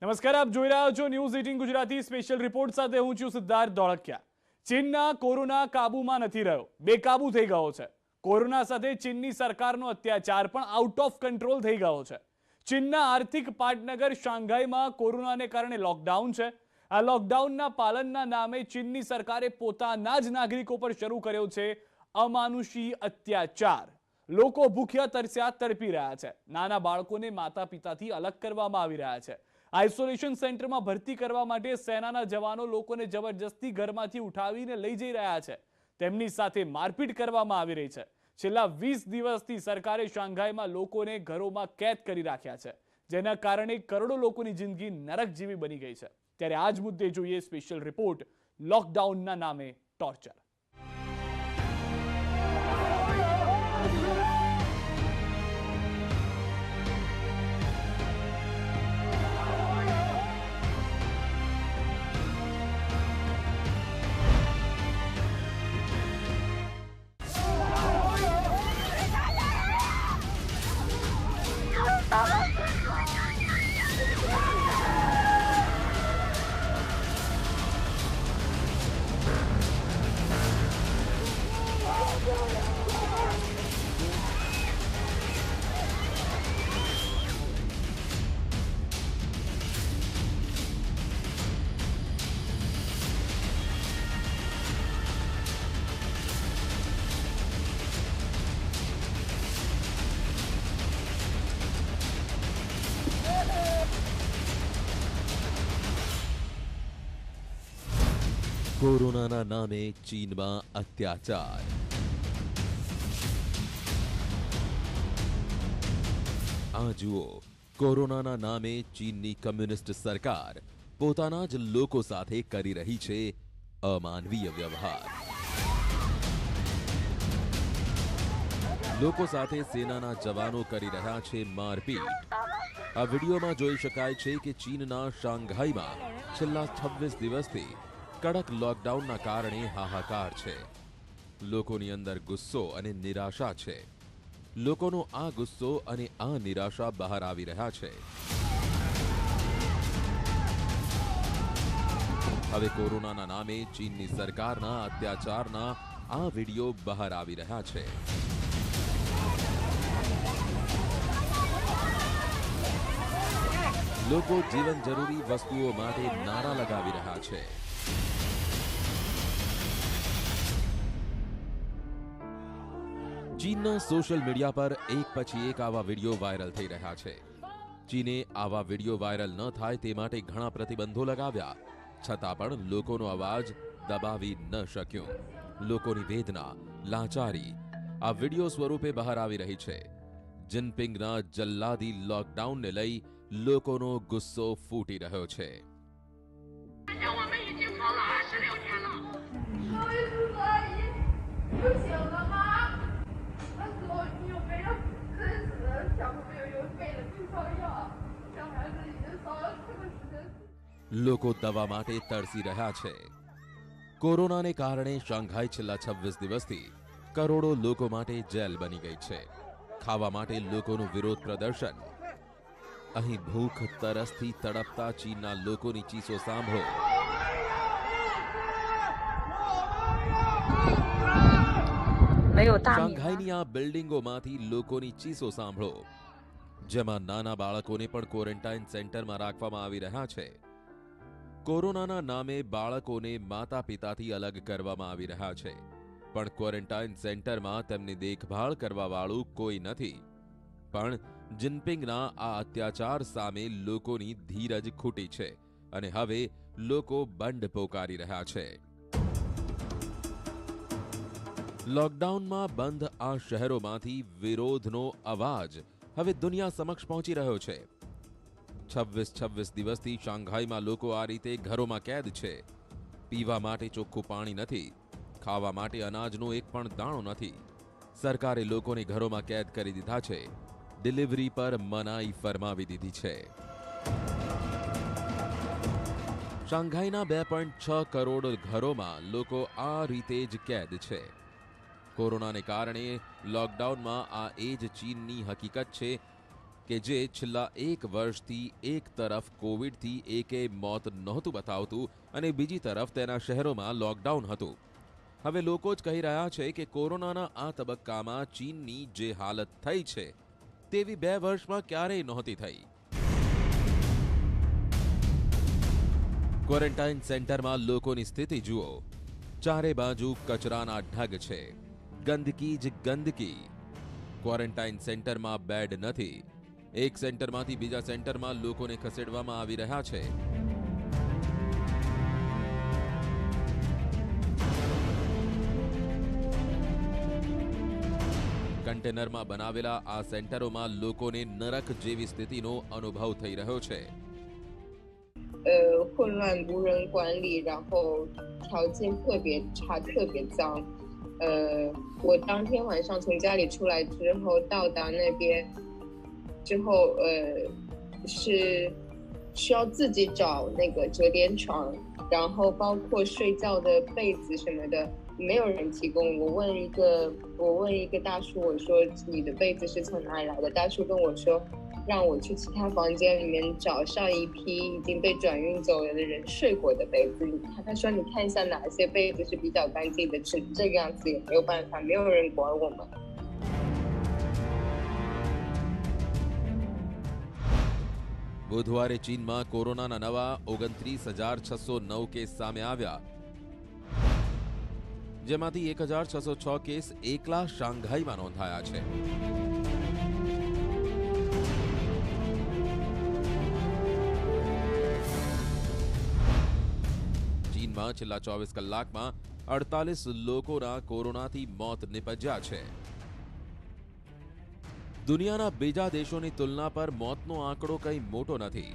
નમસ્કાર, આપ જોઈ રહ્યા છો ન્યૂઝ 18 ગુજરાતી સ્પેશિયલ રિપોર્ટ સાથે હું છું સિદ્ધાર્થ ધોળકિયા। ચીનના કોરોના કાબૂમાં નથી રહ્યો, બેકાબૂ થઈ ગયો છે। કોરોના સાથે ચીનની સરકારનો અત્યાચાર પણ આઉટ ઓફ કંટ્રોલ થઈ ગયો છે। ચીનના આર્થિક પાટનગર શાંઘાઈમાં કોરોનાને કારણે લોકડાઉન છે। આ લોકડાઉનના પાલનના નામે ચીનની સરકારે પોતાના જ નાગરિકો પર શરૂ કર્યો છે અમાનુષી અત્યાચાર। લોકો ભૂખ્યા તરસ્યા તડપી રહ્યા છે। નાના બાળકોને માતા પિતાથી અલગ કરવામાં આવી રહ્યા છે। આઇસોલેશન સેન્ટરમાં ભરતી કરવા માટે સેનાના જવાનો લોકોને જબરજસ્તી ઘરમાંથી ઉઠાવીને લઈ જઈ રહ્યા છે। તેમની સાથે મારપીટ કરવામાં આવી રહી છે। છેલ્લા 20 દિવસથી સરકારે શાંઘાઈમાં લોકોને ઘરોમાં કેદ કરી રાખ્યા છે, જેના કારણે કરોડો લોકોની જિંદગી નરક જેવી બની ગઈ છે। ત્યારે આ જ મુદ્દે જોઈએ સ્પેશિયલ રિપોર્ટ, લોકડાઉનના નામે ટોર્ચર। કોરોનાના નામે ચીનમાં અત્યાચાર। આ જુઓ, કોરોનાના નામે ચીનની કમ્યુનિસ્ટ સરકાર પોતાના જ લોકો સાથે કરી રહી છે અમાનવીય વ્યવહાર। લોકો સાથે સેનાના જવાનો કરી રહ્યા છે મારપીટ। આ વિડીયોમાં જોઈ શકાય છે કે ચીનના શાંઘાઈમાં છેલ્લા 26 દિવસથી કડક લોકડાઉનના કારણે હાહાકાર છે। લોકોની અંદર ગુસ્સો અને નિરાશા છે। લોકોનો આ ગુસ્સો અને આ નિરાશા બહાર આવી રહ્યા છે। હવે કોરોનાના નામે ચીનની સરકારના અત્યાચારના આ વિડીયો બહાર આવી રહ્યા છે। લોકો જીવન જરૂરી વસ્તુઓ માટે નારા લગાવી રહ્યા છે। ચીનના સોશિયલ મીડિયા પર એક પછી એક આવા વિડીયો વાયરલ થઈ રહ્યા છે। ચીને આવા વિડીયો વાયરલ ન થાય તે માટે ઘણા પ્રતિબંધો લગાવ્યા, છતાં પણ લોકોનો અવાજ દબાવી ન શક્યો। લોકોની વેદના, લાચારી આ વિડીયો સ્વરૂપે બહાર આવી રહી છે। જિનપિંગના જલ્લાદી લોકડાઉનને લઈ લોકોનો ગુસ્સો ફૂટી રહ્યો છે। લોકો દવા માટે તરસી રહ્યા છે। કોરોનાને કારણે શાંઘાઈ છેલ્લા 26 દિવસથી કરોડો લોકો માટે જેલ બની ગઈ છે। ખાવા માટે લોકોનું વિરોધ પ્રદર્શન। અહીં ભૂખ તરસથી તડપતા ચીનના લોકોની ચીસો સાંભળો। શાંઘાઈની આ બિલ્ડિંગોમાંથી લોકોની ચીસો સાંભળો, જેમાં નાના બાળકોને પણ ક્વોરન્ટાઇન સેન્ટરમાં રાખવામાં આવી રહ્યા છે। કોરોનાના નામે બાળકોને માતા પિતાથી અલગ કરવામાં આવી રહ્યા છે, પણ ક્વોરન્ટાઇન સેન્ટરમાં તેમની દેખભાળ કરવા વાળું કોઈ નથી। પણ જિનપિંગના આ અત્યાચાર સામે લોકોની ધીરજ ખૂટી છે અને હવે લોકો બંધ પોકારી રહ્યા છે। લોકડાઉનમાં બંધ આ શહેરોમાંથી વિરોધનો અવાજ હવે દુનિયા સમક્ષ પહોંચી રહ્યો છે। 26 દિવસથી શાંઘાઈમાં લોકો આ રીતે ઘરોમાં કેદ છે। પીવા માટે ચોખ્ખું પાણી નથી, ખાવા માટે અનાજનો એક પણ દાણો નથી। સરકારે લોકોને ઘરોમાં કેદ કરી દીધા છે। ડિલિવરી પર મનાઈ ફરમાવી દીધી છે। શાંઘાઈના 2.6 કરોડ ઘરોમાં લોકો આ રીતે જ કેદ છે। કોરોનાને કારણે લોકડાઉનમાં આ એ જ ચીનની હકીકત છે કે જે છેલ્લા 1 વર્ષથી એક તરફ કોવિડથી એકેય મોત નહોતું બતાવતું અને બીજી તરફ તેના શહેરોમાં લોકડાઉન હતું. હવે લોકો જ કહી રહ્યા છે કે કોરોનાના આ તબક્કામાં ચીનની જે હાલત થઈ છે તેવી 2 વર્ષમાં ક્યારેય નહોતી થઈ. ક્વોરન્ટાઇન સેન્ટરમાં લોકોની સ્થિતિ જુઓ. ચારે બાજુ કચરાના ઢગ છે, ગંદકી જ ગંદકી. ક્વોરન્ટાઇન સેન્ટરમાં બેડ નથી. એક સેન્ટરમાંથી બીજા સેન્ટરમાં લોકોને ખસેડવામાં આવી રહ્યા છે. કન્ટેનરમાં બનાવેલા આ સેન્ટરોમાં લોકોને નરક જેવી સ્થિતિનો અનુભવ થઈ રહ્યો છે. 混乱无人管理，然后条件特别差，特别脏。我当天晚上从家里出来之后，到达那边之后，是需要自己找那个折叠床，然后包括睡觉的被子什么的，没有人提供。我问一个大叔，我说你的被子是从哪里来的？大叔跟我说，让我去其他房间里面找上一批已经被转运走了的人睡过的被子。他说你看一下哪些被子是比较干净的，只这个样子也没有办法，没有人管我们。 બુધવારે ચીનમાં કોરોનાના નવા 29,609 કેસ સામે આવ્યા, જેમાંથી 1,606 કેસ એકલા શાંઘાઈમાં નોંધાયા છે. ચીનમાં છેલ્લા 24 કલાકમાં 48 લોકોના કોરોનાથી મોત નિપજ્યા છે. દુનિયાના બીજા દેશોની તુલના પર મોતનો આંકડો કંઈ મોટો નથી.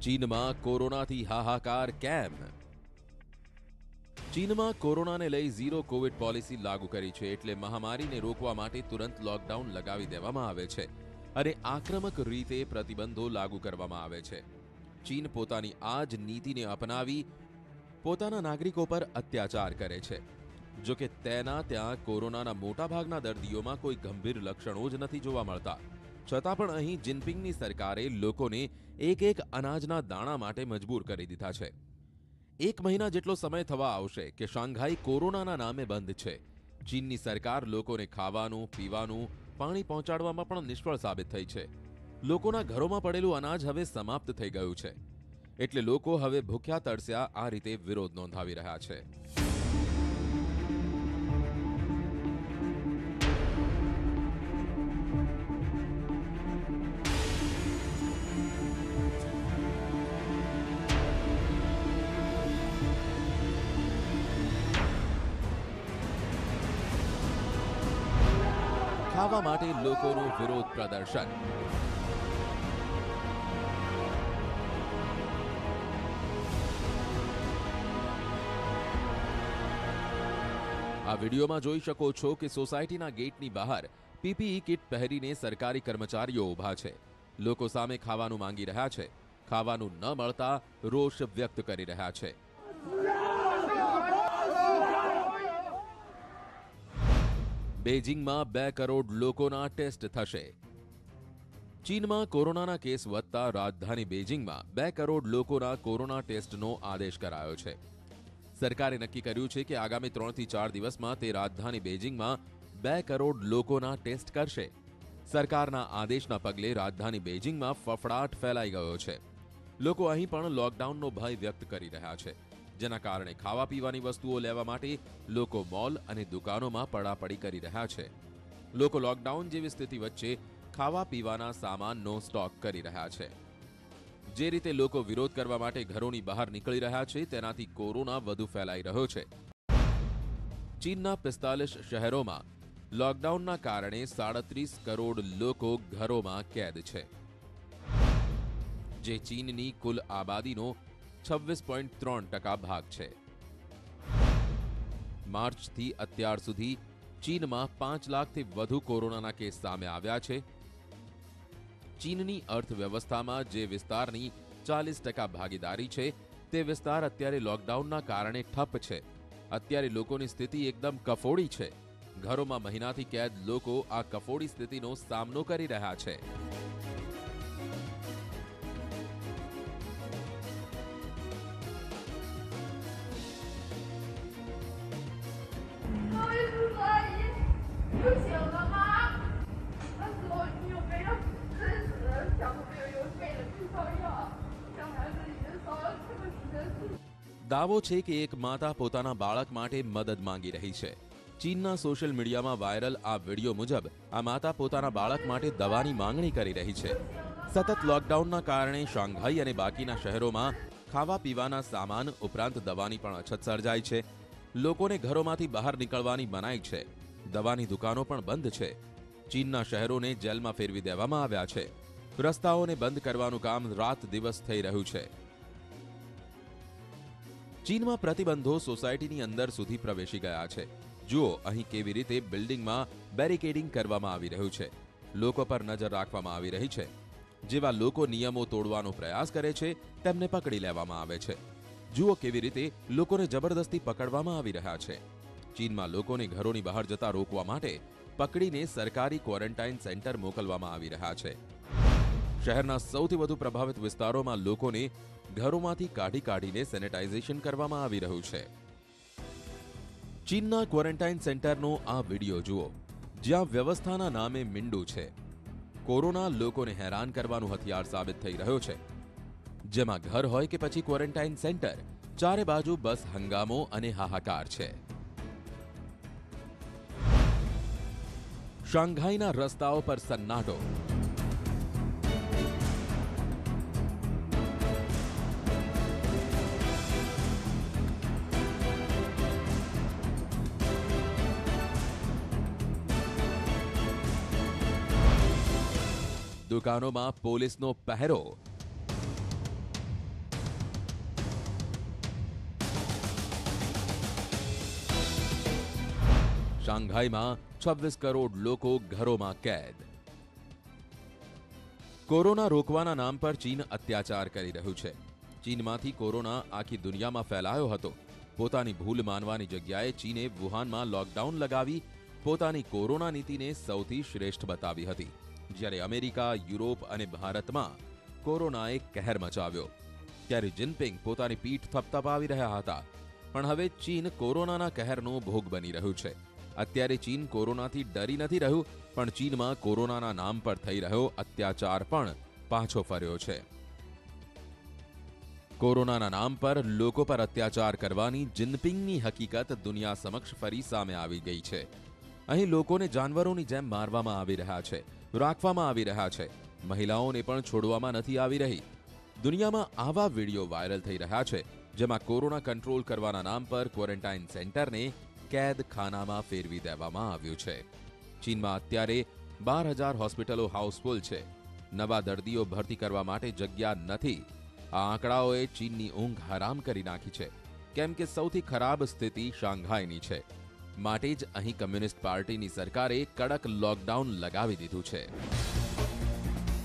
ચીનમાં કોરોનાથી હાહાકાર કેમ? ચીનમાં કોરોનાને લઈ ઝીરો કોવિડ પોલિસી લાગુ કરી છે, એટલે મહામારીને રોકવા માટે તુરંત લોકડાઉન લગાવી દેવામાં આવે છે અને આક્રમક રીતે પ્રતિબંધો લાગુ કરવામાં આવે છે. ચીન પોતાની આ જ નીતિને અપનાવી પોતાના નાગરિકો પર અત્યાચાર કરે છે. જો કે તેના ત્યાં કોરોનાના મોટાભાગના દર્દીઓમાં કોઈ ગંભીર લક્ષણો જ નથી જોવા મળતા. છતાં પણ અહીં જિનપિંગની સરકારે લોકોને એક અનાજના દાણા માટે મજબૂર કરી દીધા છે. 1 મહિના જેટલો સમય થવા આવશે કે શાંઘાઈ કોરોનાના નામે બંધ છે. ચીનની સરકાર લોકોને ખાવાનું, પીવાનું, પાણી પહોંચાડવામાં પણ નિષ્ફળ સાબિત થઈ છે. લોકોના ઘરોમાં પડેલું અનાજ હવે સમાપ્ત થઈ ગયું છે, એટલે લોકો હવે ભૂખ્યા તરસ્યા આ રીતે વિરોધ નોંધાવી રહ્યા છે. ખાવા માટે લોકોનું વિરોધ પ્રદર્શન. આ વિડીયોમાં જોઈ શકો છો કે સોસાયટીના ગેટની બહાર પીપીઈ કિટ પહેરીને સરકારી કર્મચારીઓ ઊભા છે. લોકો સામે ખાવાનું માંગી રહ્યા છે. ખાવાનું ન મળતા રોષ વ્યક્ત કરી રહ્યા છે. બેઇજિંગમાં 2 કરોડ લોકોના ટેસ્ટ થશે. ચીનમાં કોરોનાના કેસ વધતા રાજધાની બેઇજિંગમાં 2 કરોડ લોકોના કોરોના ટેસ્ટનો આદેશ કરાયો છે. સરકારે નક્કી કર્યું છે કે આગામી 3 થી 4 દિવસમાં તે રાજધાની બેઇજિંગમાં 2 કરોડ લોકોના ટેસ્ટ કરશે. સરકારના આદેશના પગલે રાજધાની બેઇજિંગમાં ફફડાટ ફેલાઈ ગયો છે. લોકો અહીં પણ લોકડાઉનનો ભય વ્યક્ત કરી રહ્યા છે, જેના કારણે ખાવા પીવાની વસ્તુઓ લેવા માટે લોકો મોલ અને દુકાનોમાં પડાપડી કરી રહ્યા છે. લોકો લોકડાઉન જેવી સ્થિતિ વચ્ચે ખાવા પીવાના સામાનનો સ્ટોક કરી રહ્યા છે. જે રીતે લોકો વિરોધ કરવા માટે ઘરોની બહાર નીકળી રહ્યા છે, તેનાથી કોરોના વધુ ફેલાઈ રહ્યો છે. ચીનના 45 શહેરોમાં લોકડાઉનના કારણે 37 કરોડ લોકો ઘરોમાં કેદ છે. જે ચીનની કુલ આબાદીનો 26.3% ભાગ છે. માર્ચથી અત્યાર સુધી ચીનમાં 5 લાખથી વધુ કોરોનાના કેસ સામે આવ્યા છે. ચીનની અર્થવ્યવસ્થામાં જે વિસ્તારની 40% ભાગીદારી છે તે વિસ્તાર અત્યારે લોકડાઉનના કારણે ઠપ છે. અત્યારે લોકોની સ્થિતિ એકદમ કફોડી છે. ઘરોમાં મહિનાથી કેદ લોકો આ કફોડી સ્થિતિનો સામનો કરી રહ્યા છે. દાવો છે કે એક માતા પોતાના બાળક માટે મદદ માંગી રહી છે. ચીનના સોશિયલ મીડિયામાં વાયરલ આ વિડીયો મુજબ આ માતા પોતાના બાળક માટે દવાની માંગણી કરી રહી છે. સતત લોકડાઉનના કારણે શાંઘાઈ અને બાકીના શહેરોમાં ખાવા પીવાના સામાન ઉપરાંત દવાની પણ અછત સર્જાઈ છે. લોકોને ઘરોમાંથી બહાર નીકળવાની મનાઈ છે. દવાની દુકાનો પણ બંધ છે. ચીનના શહેરોને જેલમાં ફેરવી દેવામાં આવ્યા છે. રસ્તાઓને બંધ કરવાનું કામ રાત દિવસ થઈ રહ્યું છે. ચીનમાં પ્રતિબંધો સોસાયટીની અંદર સુધી પ્રવેશી ગયા છે. જુઓ અહીં કેવી રીતે બિલ્ડિંગમાં બેરિકેડિંગ કરવામાં આવી રહ્યું છે. લોકો પર નજર રાખવામાં આવી રહી છે. જેવા લોકો નિયમો તોડવાનો પ્રયાસ કરે છે તેમને પકડી લેવામાં આવે છે. જુઓ કેવી રીતે લોકોને જબરદસ્તી પકડવામાં આવી રહ્યા છે. ચીનમાં લોકોને ઘરોની બહાર જતા રોકવા માટે પકડીને સરકારી ક્વોરન્ટાઇન સેન્ટર મોકલવામાં આવી રહ્યા છે. શહેરના સૌથી વધુ પ્રભાવિત વિસ્તારોમાં લોકોને ઘરોમાંથી કાઢીને સેનેટાઇઝેશન કરવામાં આવી રહ્યું છે. ચીનના ક્વોરન્ટાઇન સેન્ટરનો આ વિડીયો જુઓ, જ્યાં વ્યવસ્થાના નામે મીંડું છે. કોરોના લોકોને હેરાન કરવાનું હથિયાર સાબિત થઈ રહ્યો છે. જેમાં ઘર હોય કે પછી ક્વોરન્ટાઇન સેન્ટર, ચારે બાજુ બસ હંગામો અને હાહાકાર છે. શાંઘાઈના રસ્તાઓ પર સન્નાટો. દુકાનોમાં પોલીસનો પહેરો. શાંઘાઈમાં 26 કરોડ લોકો ઘરોમાં કેદ. કોરોના રોકવાના નામ પર ચીન અત્યાચાર કરી રહ્યું છે. ચીનમાંથી કોરોના આખી દુનિયામાં ફેલાયો હતો. પોતાની ભૂલ માનવાની જગ્યાએ ચીને વુહાનમાં લોકડાઉન લગાવી પોતાની કોરોના નીતિને સૌથી શ્રેષ્ઠ બતાવી હતી. જ્યારે અમેરિકા, યુરોપ અને ભારતમાં કોરોનાએ કહેર મચાવ્યો ત્યારે જિનપિંગ પોતાની પીઠ થપથપાવી રહ્યા હતા. પણ હવે ચીન કોરોનાના કહેરનો ભોગ બની રહ્યું છે. અત્યારે ચીન કોરોનાથી ડરી નથી રહ્યું, પણ ચીનમાં કોરોનાના નામ પર થઈ રહ્યો અત્યાચાર પણ પાછો ફર્યો છે. કોરોનાના નામ પર લોકો પર અત્યાચાર કરવાની જિનપિંગની હકીકત દુનિયા સમક્ષ ફરી સામે આવી ગઈ છે. અહીં લોકોને જાનવરોની જેમ મારવામાં આવી રહ્યા છે, રાખવામાં આવી રહ્યા છે. મહિલાઓને પણ છોડવામાં નથી આવી રહી. દુનિયામાં આવા વિડીયો વાયરલ થઈ રહ્યા છે જેમાં કોરોના કંટ્રોલ કરવાના નામ પર ક્વોરન્ટાઇન સેન્ટરને કેદ ખાનામાં ફેરવી દેવામાં આવ્યું છે. ચીનમાં અત્યારે 12,000 હોસ્પિટલો હાઉસફુલ છે. નવા દર્દીઓ ભરતી કરવા માટે જગ્યા નથી. આ આંકડાઓએ ચીનની ઊંઘ હરામ કરી નાખી છે, કેમ કે સૌથી ખરાબ સ્થિતિ શાંઘાઈની છે. માટે જ અહીં કમ્યુનિસ્ટ પાર્ટીની સરકારે કડક લોકડાઉન લગાવી દીધું છે.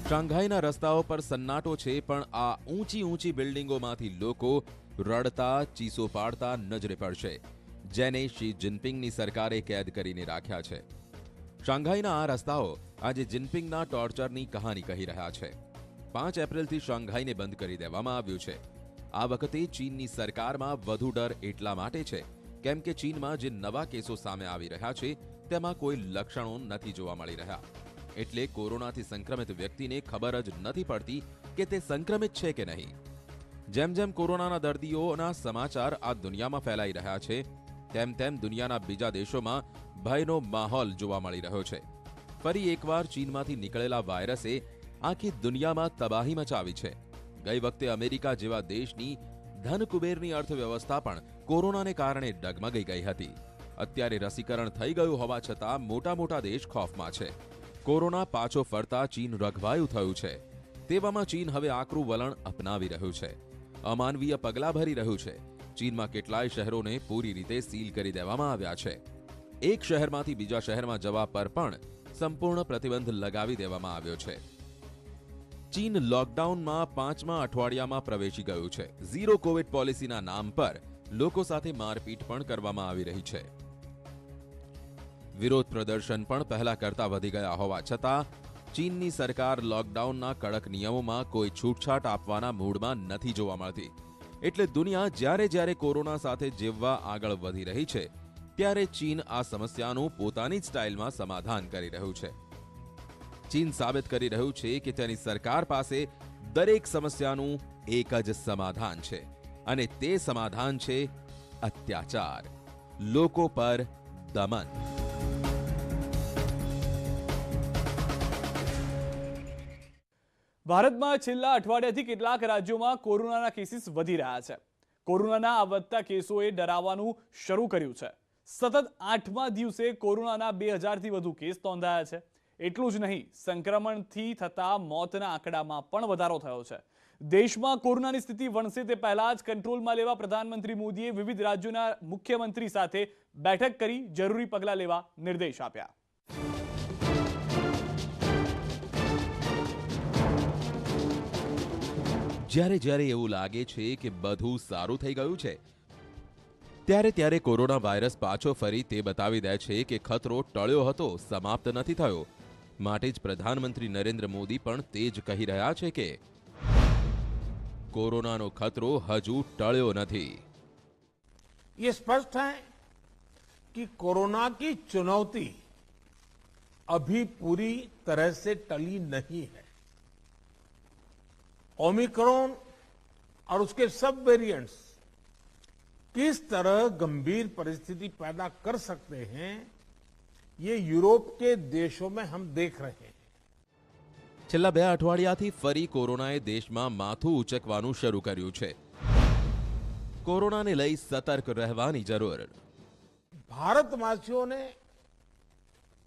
શાંઘાઈના રસ્તાઓ પર સન્નાટો છે, પણ આ ઊંચી બિલ્ડિંગોમાંથી લોકો રડતા, ચીસો પાડતા નજરે પડશે, જેને શી જિનપિંગની સરકારે કેદ કરીને રાખ્યા છે. શાંઘાઈના આ રસ્તાઓ આજે જિનપિંગના ટોર્ચરની કહાની કહી રહ્યા છે. 5 એપ્રિલથી શાંઘાઈને બંધ કરી દેવામાં આવ્યું છે. આ વખતે ચીનની સરકારમાં વધુ ડર એટલા માટે છે કેમ કે ચીનમાં જે નવા કેસો સામે આવી રહ્યા છે તેમાં કોઈ લક્ષણો નથી જોવા મળી રહ્યા. એટલે કોરોનાથી સંક્રમિત વ્યક્તિને ખબર જ નથી પડતી કે તે સંક્રમિત છે કે નહીં. જેમ જેમ કોરોનાના દર્દીઓના સમાચાર આ દુનિયામાં ફેલાઈ રહ્યા છે તેમ તેમ દુનિયાના બીજા દેશોમાં ભયનો માહોલ જોવા મળી રહ્યો છે. ફરી એકવાર ચીનમાંથી નીકળેલા વાયરસે આખી દુનિયામાં તબાહી મચાવી છે. ગઈ વખતે અમેરિકા જેવા દેશની ધનકુબેરની અર્થવ્યવસ્થા પણ કોરોનાને કારણે ડગમગી ગઈ હતી. અત્યારે રસીકરણ થઈ ગયું હોવા છતાં મોટા દેશ ખોફમાં છે. કોરોના પાછો ફરતા ચીન રઘવાયું થયું છે. તેવામાં ચીન હવે આકરું વલણ અપનાવી રહ્યું છે, અમાનવીય પગલાં ભરી રહ્યું છે. ચીનમાં કેટલાય શહેરોને પૂરી રીતે સીલ કરી દેવામાં આવ્યા છે. એક શહેરમાંથી બીજા શહેરમાં જવા પર પણ સંપૂર્ણ પ્રતિબંધ લગાવી દેવામાં આવ્યો છે. ચીન લોકડાઉનમાં 5મા અઠવાડિયામાં પ્રવેશી ગયું છે. ઝીરો કોવિડ પોલિસીના નામ પર લોકો સાથે મારપીટ પણ કરવામાં આવી રહી છે. વિરોધ પ્રદર્શન પણ પહેલા કરતા વધી ગયા હોવા છતાં ચીનની સરકાર લોકડાઉનના કડક નિયમોમાં કોઈ છૂટછાટ આપવાના મૂડમાં નથી જોવા મળતી. એટલે દુનિયા જ્યારે જ્યારે કોરોના સાથે જીવવા આગળ વધી રહી છે, ત્યારે ચીન આ સમસ્યાનું પોતાની જ સ્ટાઇલમાં સમાધાન કરી રહ્યું છે. ચીન સાબિત કરી રહ્યું છે કે તેની સરકાર પાસે દરેક સમસ્યાનું એક જ સમાધાન છે, અને તે સમાધાન છે અત્યાચાર, લોકો પર દમન. ભારતમાં છેલ્લા અઠવાડિયાથી કેટલાક રાજ્યોમાં કોરોનાના કેસીસ વધી રહ્યા છે. કોરોનાના આ વધતા કેસોએ ડરાવવાનું શરૂ કર્યું છે. સતત 8મા દિવસે કોરોનાના 2000થી વધુ કેસ નોંધાયા છે. એટલું જ નહીં, સંક્રમણથી થતા મોતના આંકડામાં પણ વધારો થયો છે. દેશમાં કોરોનાની સ્થિતિ વણસે તે પહેલા જ કંટ્રોલમાં લેવા પ્રધાનમંત્રી મોદીએ વિવિધ રાજ્યોના મુખ્યમંત્રી સાથે બેઠક કરી જરૂરી પગલાં લેવા નિર્દેશ આપ્યા. જ્યારે જ્યારે એવું લાગે છે કે બધું સારું થઈ ગયું છે, ત્યારે ત્યારે કોરોના વાયરસ પાછો ફરી તે બતાવી દે છે કે ખતરો ટળ્યો હતો, સમાપ્ત નથી થયો. માટે જ પ્રધાનમંત્રી નરેન્દ્ર મોદી પણ તે જ કહી રહ્યા છે કે કોરોનાનો ખતરો હજુ ટળ્યો નથી. ये स्पष्ट है कि कोरोना की चुनौती अभी पूरी तरह से टली नहीं है. ओमिक्रॉन और उसके सब वेरिएंट्स किस तरह गंभीर परिस्थिति पैदा कर सकते हैं, ये यूरोप के देशों में हम देख रहे हैं. છેલ્લા 2 અઠવાડિયાથી ફરી કોરોનાએ દેશમાં માથું ઉચકવાનું શરૂ કર્યું છે. કોરોનાને લઈ સતર્ક રહેવાની જરૂર. भारतवासियों ने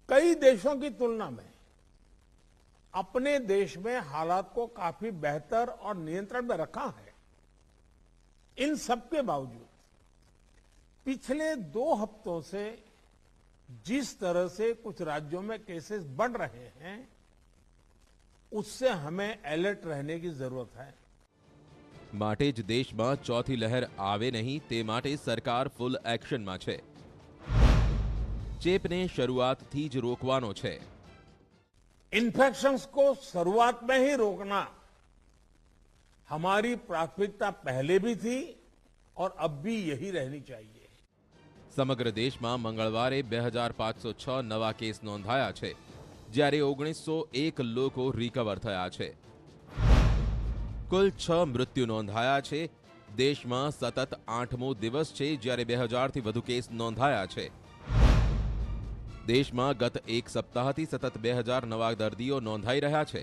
कई देशों की तुलना में अपने देश में हालात को काफी बेहतर और नियंत्रण में रखा है. इन सब के बावजूद पिछले 2 हफ्तों से जिस तरह से कुछ राज्यों में केसेस बढ़ रहे हैं, उससे हमें अलर्ट रहने की जरूरत है. માટે જ દેશમાં ચોથી લહેર આવે નહીં તે માટે સરકાર ફૂલ એક્શનમાં છે. ચેપને શરૂઆતથી જ રોકવાનો છે. इन्फेक्शंस को शुरुआत में ही रोकना हमारी प्राथमिकता पहले भी थी और अब भी यही रहनी चाहिए. સમગ્ર દેશમાં મંગળવારે 2506 નવા કેસ નોંધાયા છે, જ્યારે 1901 લોકો રિકવર થયા છે. કુલ 6 મૃત્યુ નોંધાયા છે. દેશમાં સતત 8મો દિવસ છે જ્યારે 2000થી વધુ કેસ નોંધાયા છે. દેશમાં ગત એક સપ્તાહથી સતત 2000 નવા દર્દીઓ નોંધાઈ રહ્યા છે.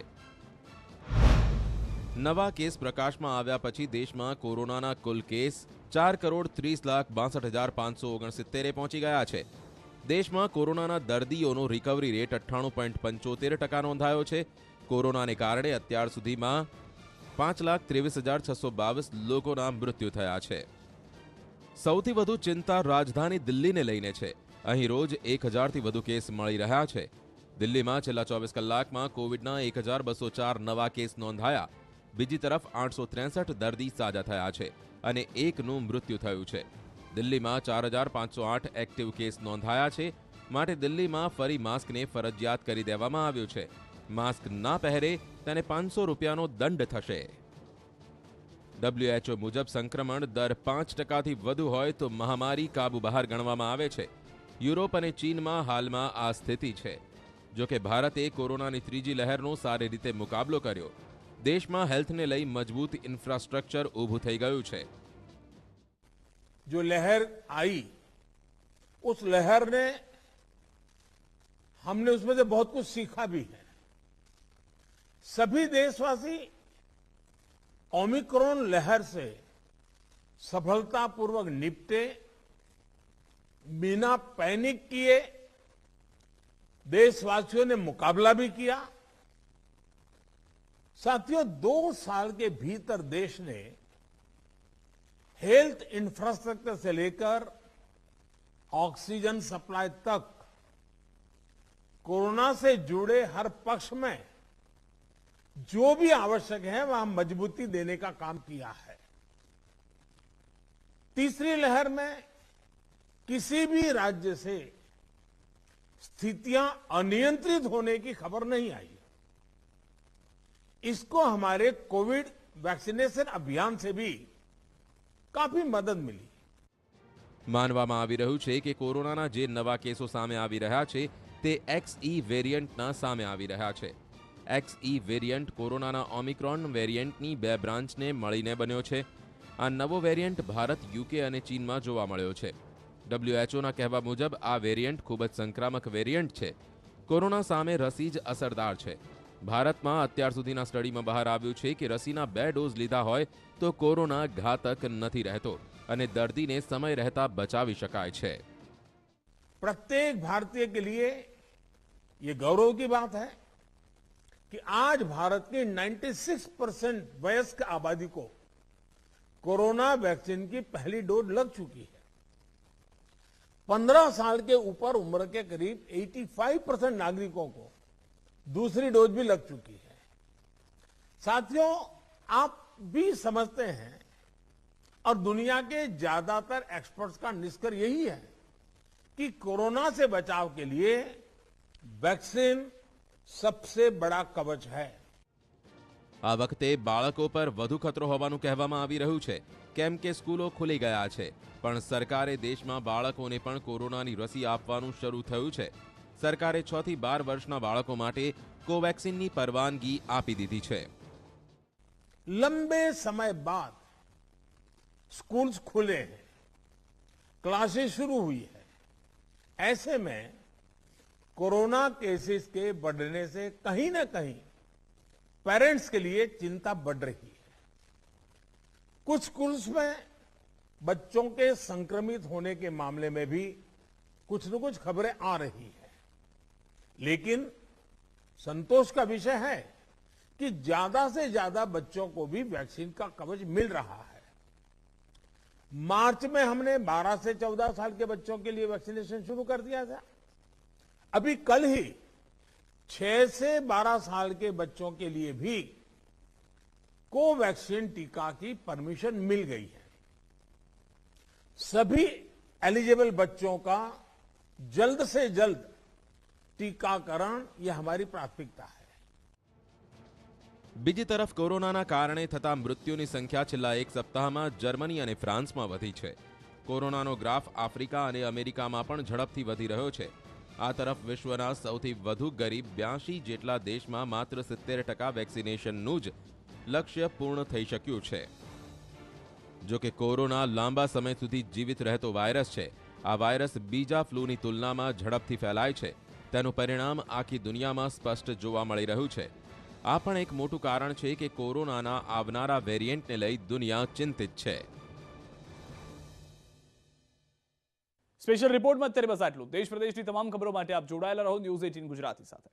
નવા કેસ પ્રકાશમાં આવ્યા પછી દેશમાં કોરોનાના કુલ કેસ 4,30,62,569 પહોંચી ગયા છે. દેશમાં કોરોનાના દર્દીઓનો રિકવરી રેટ 98.75% નોંધાયો છે. કોરોનાને કારણે અત્યાર સુધીમાં 5,23,622 લોકોના મૃત્યુ થયા છે. સૌથી વધુ ચિંતા રાજધાની દિલ્હીને લઈને છે. અહીં રોજ 1,000થી વધુ કેસ મળી રહ્યા છે. દિલ્હીમાં છેલ્લા 24 કલાકમાં કોવિડના 1,204 નવા કેસ નોંધાયા. બીજી તરફ 863 દર્દી સાજા થયા છે અને એકનું મૃત્યુ થયું છે. દિલ્હીમાં 4,508 એક્ટિવ કેસ નોંધાયા છે. માટે દિલ્હીમાં ફરી માસ્કને ફરજિયાત કરી દેવામાં આવ્યું છે. માસ્ક ના પહેરે તેને 500 રૂપિયાનો દંડ થશે. WHO મુજબ સંક્રમણ દર 5%થી વધુ હોય તો મહામારી કાબુ બહાર ગણવામાં આવે છે. યુરોપ અને ચીનમાં હાલમાં આ સ્થિતિ છે. જો કે ભારતે કોરોનાની ત્રીજી લહેરનો સારી રીતે મુકાબલો કર્યો. દેશમાં હેલ્થને લઈ મજબૂત ઇન્ફ્રાસ્ટ્રક્ચર ઊભું થઈ ગયું છે. जो लहर आई, उस लहर ने हमने उसमें से बहुत कुछ सीखा भी है. सभी देशवासी ओमिक्रॉन लहर से सफलतापूर्वक निपटे, बिना पैनिक किए देशवासियों ने मुकाबला भी किया. साथियों, 2 साल के भीतर देश ने हेल्थ इंफ्रास्ट्रक्चर से लेकर ऑक्सीजन सप्लाई तक कोरोना से जुड़े हर पक्ष में जो भी आवश्यक है वहां मजबूती देने का काम किया है। तीसरी लहर में किसी भी राज्य से स्थितियां अनियंत्रित होने की खबर नहीं आई। इसको हमारे कोविड वैक्सीनेशन अभियान से भी काफी मदद मिली। માનવામાં આવી રહ્યું છે કે કોરોનાના જે નવા કેસો સામે આવી રહ્યા છે તે XE વેરિયન્ટના સામે આવી રહ્યા છે. XE વેરિયન્ટ કોરોનાના ઓમિક્રોન વેરિયન્ટની 2 બ્રાન્ચને મળીને બન્યો છે. આ નવો વેરિયન્ટ ભારત, UK અને ચીનમાં જોવા મળ્યો છે. WHOના કહેવા મુજબ આ વેરિયન્ટ ખૂબ જ સંક્રામક વેરિયન્ટ છે. કોરોના સામે રસી જ અસરદાર છે. ભારતમાં અત્યાર સુધીના સ્ટડીમાં બહાર આવ્યું છે કે રસીના 2 ડોઝ લીધા હોય તો કોરોના ઘાતક નથી રહેતો અને દર્દીને સમય રહેતા બચાવી શકાય છે. प्रत्येक भारतीय के लिए ये गौरव की बात है कि आज भारत की 96% वयस्क आबादी को कोरोना वैक्सीन की पहली डोज लग चुकी है। 15 साल के ऊपर उम्र के करीब 85% नागरिकों को दूसरी डोज भी लग चुकी है। साथियों, आप भी समझते हैं और दुनिया के ज्यादातर एक्सपर्ट्स का निष्कर्ष यही है कि कोरोना से बचाव के लिए वैक्सीन सबसे बड़ा कवच है। આ વખતે બાળકો પર વધુ ખતરો હોવાનું કહેવામાં આવી રહ્યું છે, કેમ કે સ્કૂલો ખુલી ગયા છે. પણ સરકારે દેશમાં બાળકોને પણ કોરોનાની રસી આપવાનું શરૂ થયું છે. સરકારે 6 થી 12 વર્ષના બાળકો માટે કોવેક્સિનની પરવાનગી આપી દીધી છે. लंबे समय बाद स्कूल्स खुले हैं, क्लासेस शुरू हुई है। ऐसे में कोरोना केसेस के बढ़ने से कहीं ना कहीं पेरेंट्स के लिए चिंता बढ़ रही है। कुछ स्कूल्स में बच्चों के संक्रमित होने के मामले में भी कुछ न कुछ खबरें आ रही है, लेकिन संतोष का विषय है कि ज्यादा से ज्यादा बच्चों को भी वैक्सीन का कवच मिल रहा है। मार्च में हमने 12 से 14 साल के बच्चों के लिए वैक्सीनेशन शुरू कर दिया था। अभी कल ही 6 से 12 साल के बच्चों के लिए भी कोवैक्सीन टीका की परमिशन मिल गई है। सभी एलिजिबल बच्चों का जल्द से जल्द टीकाकरण यह हमारी प्राथमिकता है। બીજી તરફ કોરોનાના કારણે થતા મૃત્યુની સંખ્યા છેલ્લા એક સપ્તાહમાં જર્મની અને ફ્રાન્સમાં વધી છે. કોરોનાનો ગ્રાફ આફ્રિકા અને અમેરિકામાં પણ ઝડપથી વધી રહ્યો છે. આ તરફ વિશ્વના સૌથી વધુ ગરીબ 82 જેટલા દેશમાં માત્ર 70% વેક્સિનેશનનું જ લક્ષ્ય પૂર્ણ થઈ શક્યું છે. જો કે કોરોના લાંબા સમય સુધી જીવિત રહેતો વાયરસ છે. આ વાયરસ બીજા ફ્લૂની તુલનામાં ઝડપથી ફેલાય છે. તેનું પરિણામ આખી દુનિયામાં સ્પષ્ટ જોવા મળી રહ્યું છે. આ પણ એક મોટું કારણ છે કે કોરોનાના આવનારા વેરિયન્ટને લઈ દુનિયા ચિંતિત છે. સ્પેશિયલ રિપોર્ટમાં અત્યારે બસ આટલું. દેશ પ્રદેશની તમામ ખબરો માટે આપ જોડાયેલા રહો ન્યૂઝ 18 ગુજરાતી સાથે.